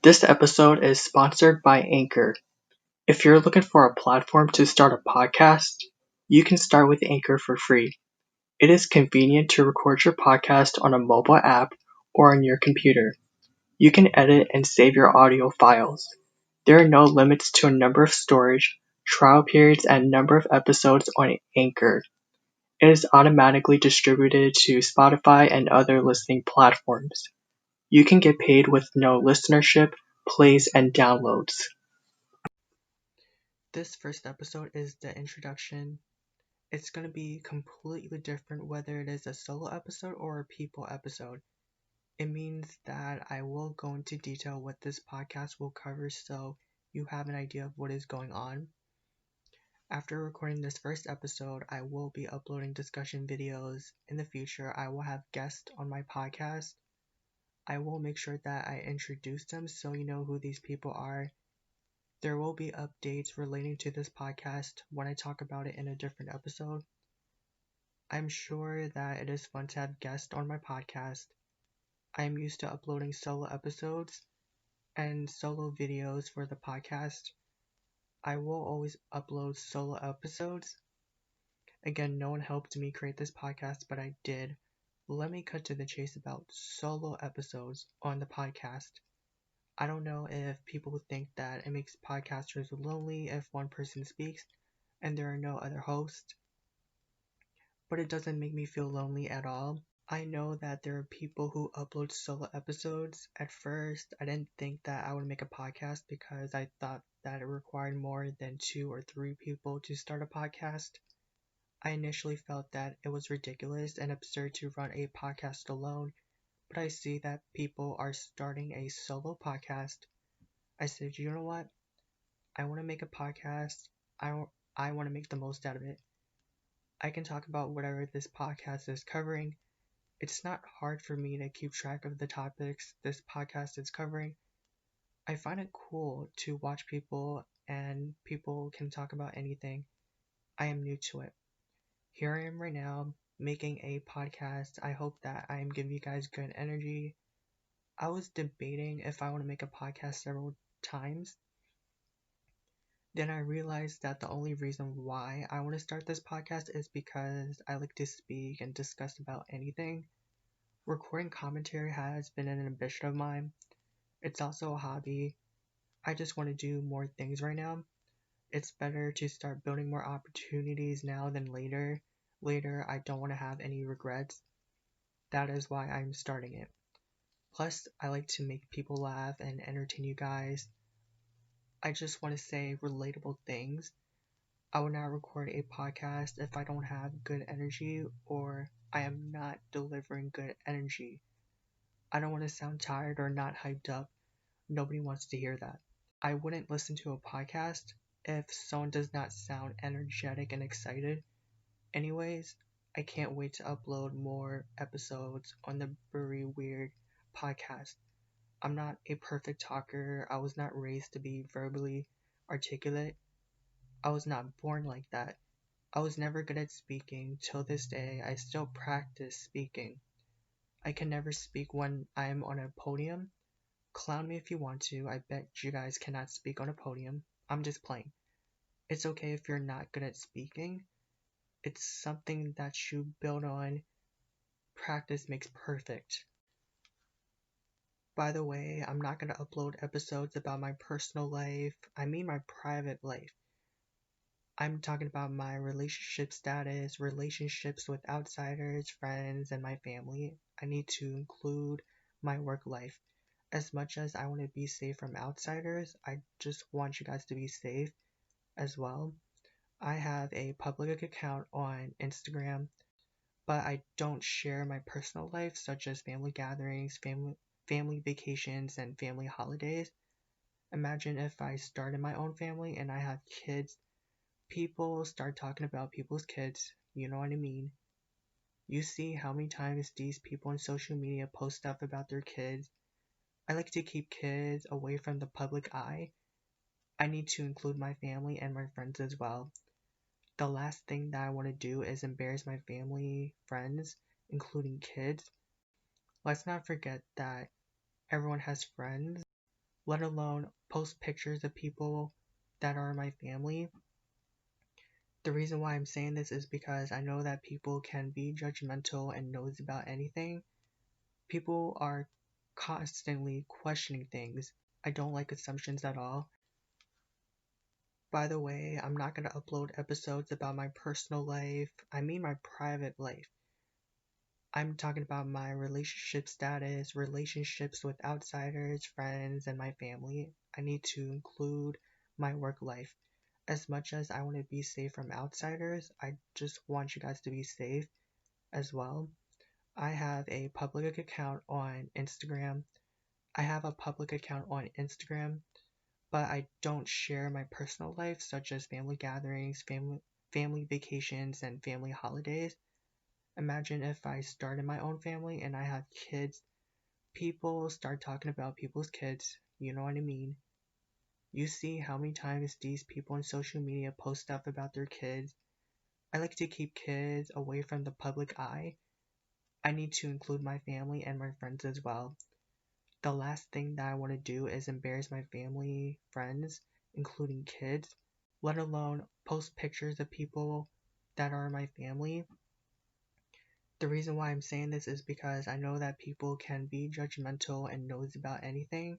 This episode is sponsored by Anchor. If you're looking for a platform to start a podcast, you can start with Anchor for free. It is convenient to record your podcast on a mobile app or on your computer. You can edit and save your audio files. There are no limits to a number of storage, trial periods, and number of episodes on Anchor. It is automatically distributed to Spotify and other listening platforms. You can get paid with no listenership, plays, and downloads. This first episode is the introduction. It's going to be completely different whether it is a solo episode or a people episode. It means that I will go into detail what this podcast will cover so you have an idea of what is going on. After recording this first episode, I will be uploading discussion videos. In the future, I will have guests on my podcast. I will make sure that I introduce them so you know who these people are. There will be updates relating to this podcast when I talk about it in a different episode. I'm sure that it is fun to have guests on my podcast. I am used to uploading solo episodes and solo videos for the podcast. I will always upload solo episodes. Again, no one helped me create this podcast, but I did. Let me cut to the chase about solo episodes on the podcast. I don't know if people think that it makes podcasters lonely if one person speaks and there are no other hosts, but it doesn't make me feel lonely at all. I know that there are people who upload solo episodes. At first, I didn't think that I would make a podcast because I thought that it required more than 2 or 3 people to start a podcast. I initially felt that it was ridiculous and absurd to run a podcast alone, but I see that people are starting a solo podcast. I said, you know what? I want to make a podcast. I want to make the most out of it. I can talk about whatever this podcast is covering. It's not hard for me to keep track of the topics this podcast is covering. I find it cool to watch people and people can talk about anything. I am new to it. Here I am right now making a podcast. I hope that I am giving you guys good energy. I was debating if I want to make a podcast several times. Then I realized that the only reason why I want to start this podcast is because I like to speak and discuss about anything. Recording commentary has been an ambition of mine. It's also a hobby. I just want to do more things right now. It's better to start building more opportunities now than later. Later, I don't want to have any regrets. That is why I'm starting it. Plus, I like to make people laugh and entertain you guys. I just want to say relatable things. I will not record a podcast if I don't have good energy or I am not delivering good energy. I don't want to sound tired or not hyped up. Nobody wants to hear that. I wouldn't listen to a podcast if someone does not sound energetic and excited. Anyways, I can't wait to upload more episodes on the Bourey Weird podcast. I'm not a perfect talker. I was not raised to be verbally articulate. I was not born like that. I was never good at speaking. Till this day, I still practice speaking. I can never speak when I am on a podium. Clown me if you want to. I bet you guys cannot speak on a podium. I'm just playing. It's okay if you're not good at speaking. It's something that you build on. Practice makes perfect. By the way, I'm not going to upload episodes about my personal life. I mean my private life. I'm talking about my relationship status, relationships with outsiders, friends, and my family. I need to include my work life. As much as I want to be safe from outsiders, I just want you guys to be safe as well. I have a public account on Instagram, but I don't share my personal life, such as family gatherings, family vacations, and family holidays. Imagine if I started my own family and I have kids. People start talking about people's kids, you know what I mean? You see how many times these people on social media post stuff about their kids. I like to keep kids away from the public eye. I need to include my family and my friends as well. The last thing that I want to do is embarrass my family, friends, including kids. Let's not forget that everyone has friends. let alone post pictures of people that are my family. The reason why I'm saying this is because I know that people can be judgmental and nosy about anything. People are constantly questioning things. I don't like assumptions at all. By the way, I'm not going to upload episodes about my personal life. I mean my private life. I'm talking about my relationship status, relationships with outsiders, friends, and my family. I need to include my work life. As much as I want to be safe from outsiders, I just want you guys to be safe as well. I have a public account on Instagram. I have a public account on Instagram, but I don't share my personal life, such as family gatherings, family vacations, and family holidays. Imagine if I started my own family and I had kids. People start talking about people's kids, you know what I mean? You see how many times these people on social media post stuff about their kids. I like to keep kids away from the public eye. I need to include my family and my friends as well. The last thing that I want to do is embarrass my family, friends, including kids, let alone post pictures of people that are my family. The reason why I'm saying this is because I know that people can be judgmental and nosy about anything.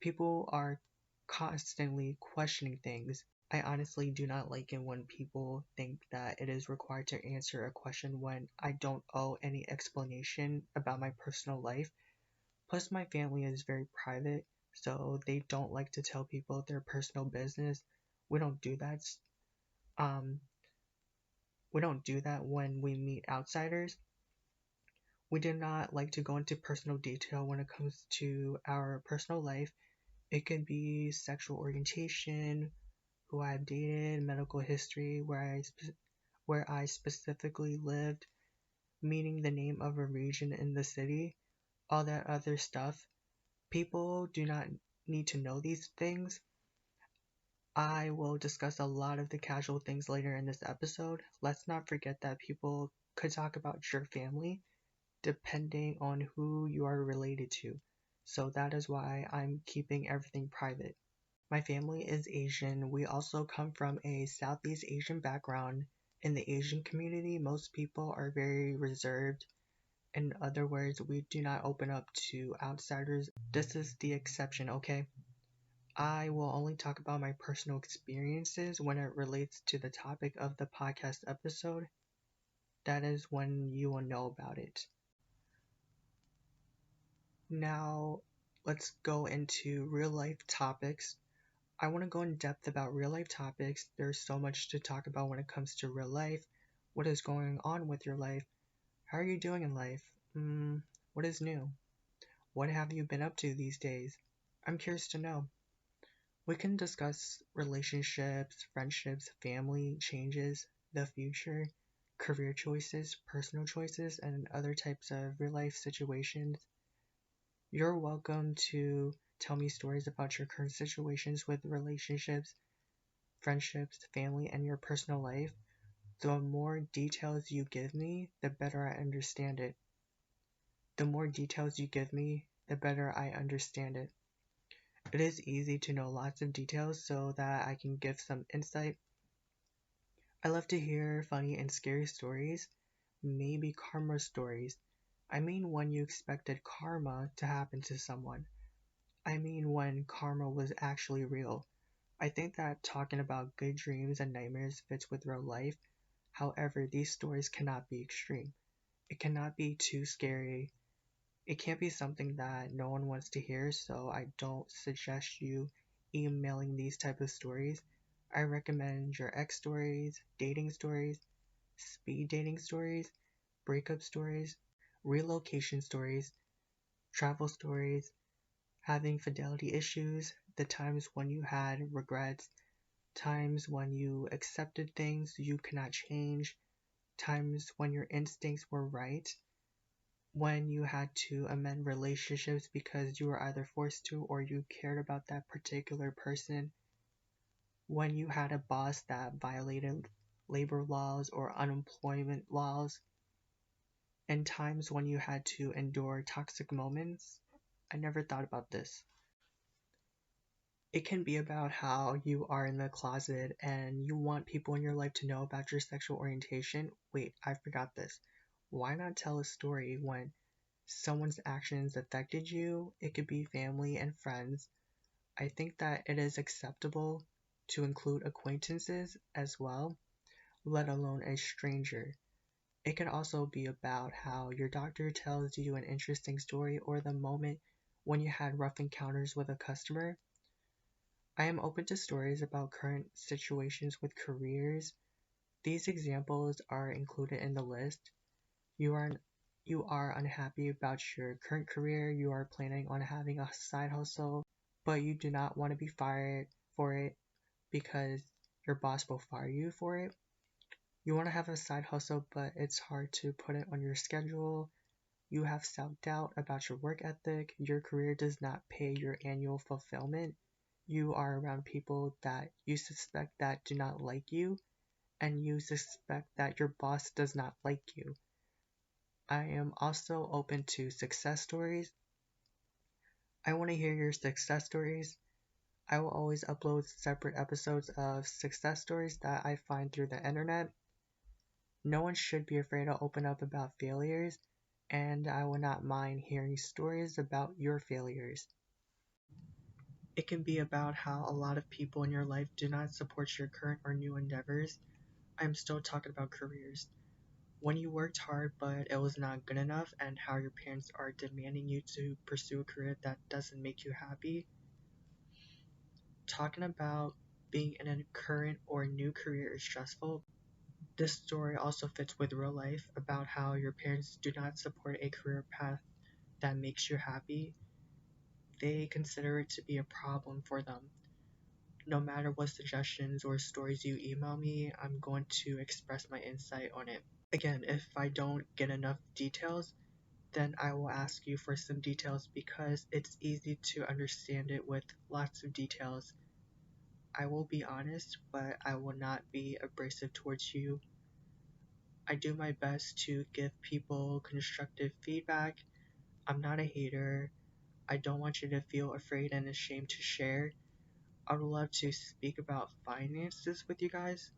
People are constantly questioning things. I honestly do not like it when people think that it is required to answer a question when I don't owe any explanation about my personal life. Plus, my family is very private, so they don't like to tell people their personal business. We don't do that. Um, we don't do that when we meet outsiders. We do not like to go into personal detail when it comes to our personal life. It could be sexual orientation, who I've dated, medical history, where I specifically lived, meaning the name of a region in the city, all that other stuff. People do not need to know these things. I will discuss a lot of the casual things later in this episode. Let's not forget that people could talk about your family depending on who you are related to. So that is why I'm keeping everything private. My family is Asian. We also come from a Southeast Asian background. In the Asian community, most people are very reserved. In other words, we do not open up to outsiders. This is the exception, okay? I will only talk about my personal experiences when it relates to the topic of the podcast episode. That is when you will know about it. Now, let's go into real life topics. I want to go in depth about real life topics. There's so much to talk about when it comes to real life. What is going on with your life? How are you doing in life? What is new? What have you been up to these days? I'm curious to know. We can discuss relationships, friendships, family changes, the future, career choices, personal choices, and other types of real life situations. You're welcome to tell me stories about your current situations with relationships, friendships, family, and your personal life. The more details you give me, the better I understand it. The more details you give me, the better I understand it. It is easy to know lots of details so that I can give some insight. I love to hear funny and scary stories, maybe karma stories. I mean when you expected karma to happen to someone. I mean when karma was actually real. I think that talking about good dreams and nightmares fits with real life. However, these stories cannot be extreme. It cannot be too scary. It can't be something that no one wants to hear, so I don't suggest you emailing these type of stories. I recommend your ex stories, dating stories, speed dating stories, breakup stories, relocation stories, travel stories, having fidelity issues, the times when you had regrets, times when you accepted things you cannot change, times when your instincts were right, when you had to amend relationships because you were either forced to or you cared about that particular person, when you had a boss that violated labor laws or unemployment laws, and times when you had to endure toxic moments. I never thought about this. It can be about how you are in the closet and you want people in your life to know about your sexual orientation. Wait, I forgot this. Why not tell a story when someone's actions affected you? It could be family and friends. I think that it is acceptable to include acquaintances as well, let alone a stranger. It can also be about how your doctor tells you an interesting story or the moment when you had rough encounters with a customer. I am open to stories about current situations with careers. These examples are included in the list. You are you are unhappy about your current career, you are planning on having a side hustle, but you do not want to be fired for it because your boss will fire you for it. You want to have a side hustle, but it's hard to put it on your schedule. You have self-doubt about your work ethic. Your career does not pay your annual fulfillment. You are around people that you suspect that do not like you, and you suspect that your boss does not like you. I am also open to success stories. I want to hear your success stories. I will always upload separate episodes of success stories that I find through the internet. No one should be afraid to open up about failures, and I will not mind hearing stories about your failures. It can be about how a lot of people in your life do not support your current or new endeavors. I'm still talking about careers. When you worked hard but it was not good enough, and how your parents are demanding you to pursue a career that doesn't make you happy. Talking about being in a current or new career is stressful. This story also fits with real life about how your parents do not support a career path that makes you happy. They consider it to be a problem for them. No matter what suggestions or stories you email me, I'm going to express my insight on it. Again, if I don't get enough details, then I will ask you for some details because it's easy to understand it with lots of details. I will be honest, but I will not be abrasive towards you. I do my best to give people constructive feedback. I'm not a hater. I don't want you to feel afraid and ashamed to share. I would love to speak about finances with you guys.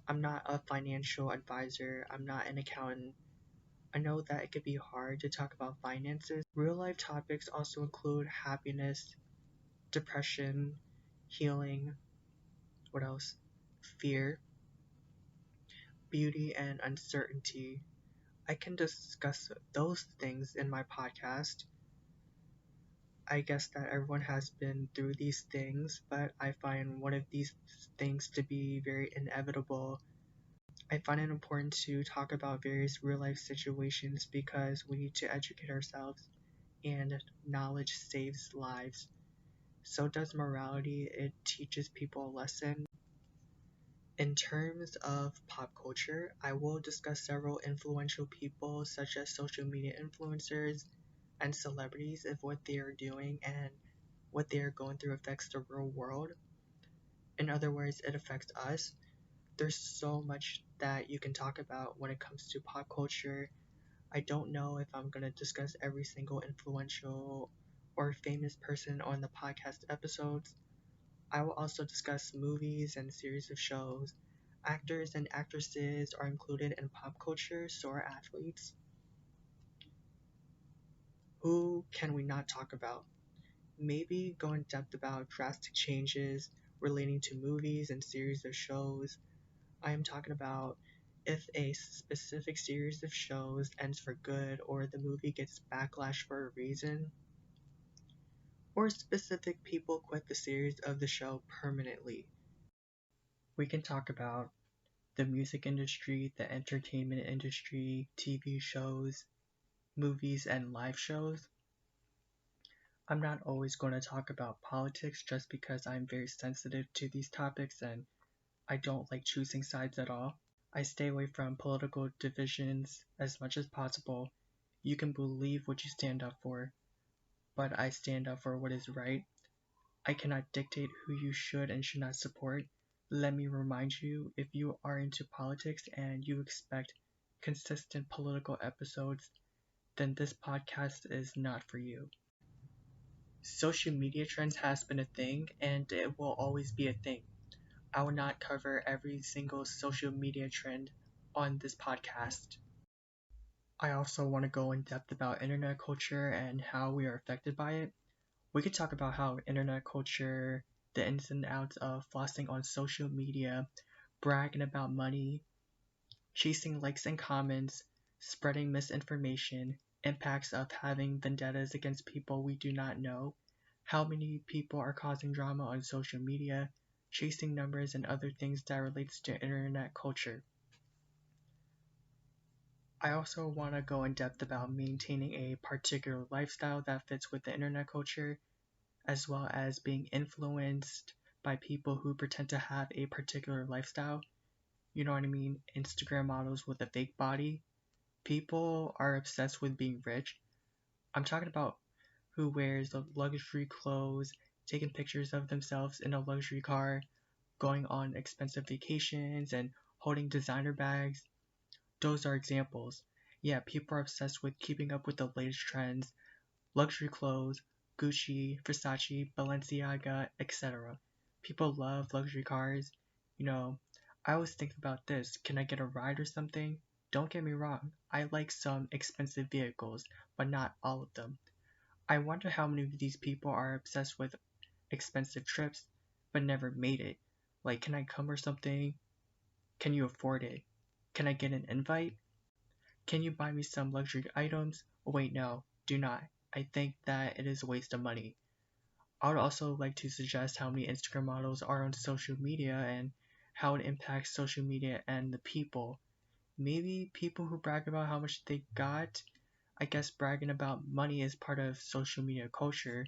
I'm not a financial advisor, I'm not an accountant. I know that it could be hard to talk about finances. Real life topics also include happiness, depression, healing, what else? Fear, beauty, and uncertainty. I can discuss those things in my podcast. I guess that everyone has been through these things, but I find one of these things to be very inevitable. I find it important to talk about various real life situations because we need to educate ourselves, and knowledge saves lives. So does morality, it teaches people a lesson. In terms of pop culture, I will discuss several influential people such as social media influencers and celebrities if what they are doing and what they are going through affects the real world. In other words, it affects us. There's so much that you can talk about when it comes to pop culture. I don't know if I'm going to discuss every single influential or famous person on the podcast episodes. I will also discuss movies and series of shows. Actors and actresses are included in pop culture, so are athletes. Who can we not talk about? Maybe go in depth about drastic changes relating to movies and series of shows. I am talking about if a specific series of shows ends for good or the movie gets backlash for a reason, or specific people quit the series of the show permanently. We can talk about the music industry, the entertainment industry, TV shows, movies, and live shows. I'm not always going to talk about politics just because I'm very sensitive to these topics and I don't like choosing sides at all. I stay away from political divisions as much as possible. You can believe what you stand up for, but I stand up for what is right. I cannot dictate who you should and should not support. Let me remind you, if you are into politics and you expect consistent political episodes, then this podcast is not for you. Social media trends has been a thing and it will always be a thing. I will not cover every single social media trend on this podcast. I also want to go in depth about internet culture and how we are affected by it. We could talk about how internet culture, the ins and outs of flossing on social media, bragging about money, chasing likes and comments, spreading misinformation, impacts of having vendettas against people we do not know, how many people are causing drama on social media, chasing numbers and other things that relates to internet culture. I also want to go in depth about maintaining a particular lifestyle that fits with the internet culture, as well as being influenced by people who pretend to have a particular lifestyle. You know what I mean? Instagram models with a fake body. People are obsessed with being rich. I'm talking about who wears the luxury clothes, taking pictures of themselves in a luxury car, going on expensive vacations, and holding designer bags. Those are examples. Yeah, people are obsessed with keeping up with the latest trends, luxury clothes, Gucci, Versace, Balenciaga, etc. People love luxury cars. You know, I always think about this. Can I get a ride or something? Don't get me wrong, I like some expensive vehicles, but not all of them. I wonder how many of these people are obsessed with expensive trips but never made it. Like, can I come or something? Can you afford it? Can I get an invite? Can you buy me some luxury items? Oh, wait, no, do not. I think that it is a waste of money. I would also like to suggest how many Instagram models are on social media and how it impacts social media and the people. Maybe people who brag about how much they got. I guess bragging about money is part of social media culture.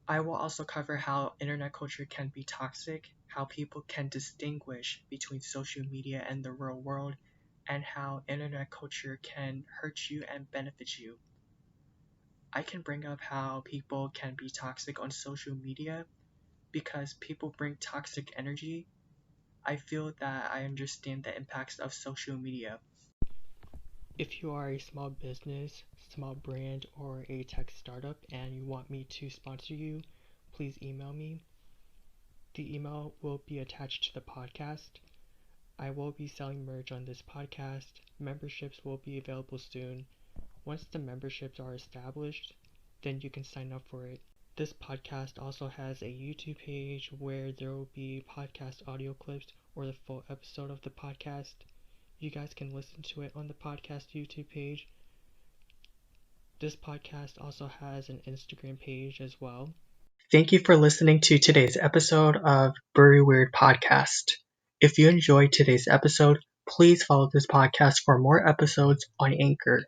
I will also cover how internet culture can be toxic, how people can distinguish between social media and the real world, and how internet culture can hurt you and benefit you. I can bring up how people can be toxic on social media because people bring toxic energy. I feel that I understand the impacts of social media. If you are a small business, small brand, or a tech startup and you want me to sponsor you, please email me. The email will be attached to the podcast. I will be selling merch on this podcast. Memberships will be available soon. Once the memberships are established, then you can sign up for it. This podcast also has a YouTube page where there will be podcast audio clips or the full episode of the podcast. You guys can listen to it on the podcast YouTube page. This podcast also has an Instagram page as well. Thank you for listening to today's episode of Bourey Weird Podcast. If you enjoyed today's episode, please follow this podcast for more episodes on Anchor.